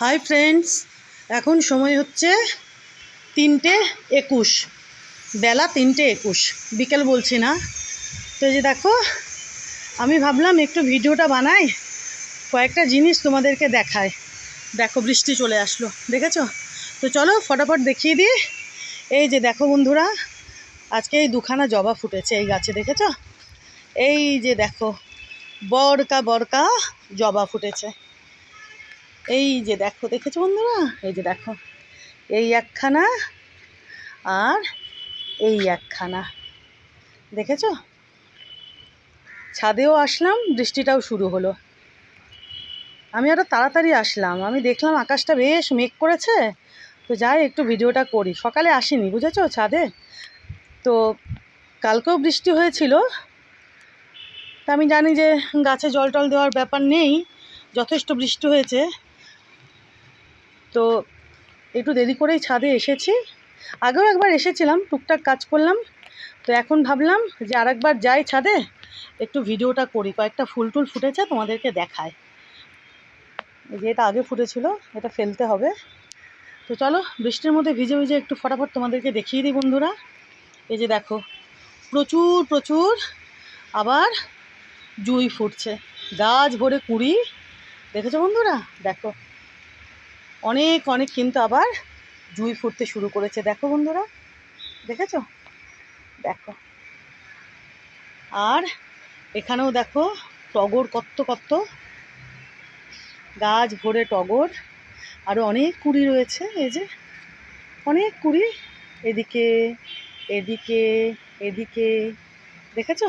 Hi friends, এখন সময় হচ্ছে 3:21, বেলা 3:21, বিকেল বলছি না। তো এই যে দেখো, আমি ভাবলাম একটু ভিডিওটা বানাই, কয়েকটা জিনিস তোমাদেরকে দেখায়। দেখো বৃষ্টি চলে আসলো, দেখেছো? তো চলো ফটাফট দেখিয়ে দিই। এই যে দেখো বন্ধুরা, আজকে এই দুখানা জবা ফুটেছে এই গাছে, দেখেছো? এই যে দেখো, বড়কা বড়কা জবা ফুটেছে। এই যে দেখো, দেখেছো বন্ধুরা? এই যে দেখো, এই একখানা আর এই একখানা, দেখেছো? ছাদেও আসলাম, বৃষ্টিটাও শুরু হলো। আমি আরও তাড়াতাড়ি আসলাম, আমি দেখলাম আকাশটা বেশ মেঘ করেছে, তো যাই একটু ভিডিওটা করি। সকালে আসিনি, বুঝেছো, ছাদে। তো কালকেও বৃষ্টি হয়েছিল, তা আমি জানি যে গাছে জল টল দেওয়ার ব্যাপার নেই, যথেষ্ট বৃষ্টি হয়েছে। তো একটু দেরি করেই ছাদে এসেছি। আগেও একবার এসেছিলাম, টুকটাক কাজ করলাম। তো এখন ভাবলাম যে আরেকবার যাই ছাদে, একটু ভিডিওটা করি, কয়েকটা ফুল টুল ফুটেছে তোমাদেরকে দেখায়। এই যে এটা আগে ফুটেছিল, এটা ফেলতে হবে। তো চলো বৃষ্টির মধ্যে ভিজে ভিজে একটু ফটাফট তোমাদেরকে দেখিয়ে দিই বন্ধুরা। এই যে দেখো, প্রচুর প্রচুর আবার জুঁই ফুটছে, গাছ ভরে কুঁড়ি, দেখেছো বন্ধুরা? দেখো অনেক অনেক কিন্তু আবার জুঁই ফুটতে শুরু করেছে, দেখো বন্ধুরা, দেখেছো? দেখো, আর এখানেও দেখো টগর, কত কত গাছ ভরে টগর, আরও অনেক কুঁড়ি রয়েছে। এই যে অনেক কুঁড়ি, এদিকে এদিকে এদিকে, দেখেছো?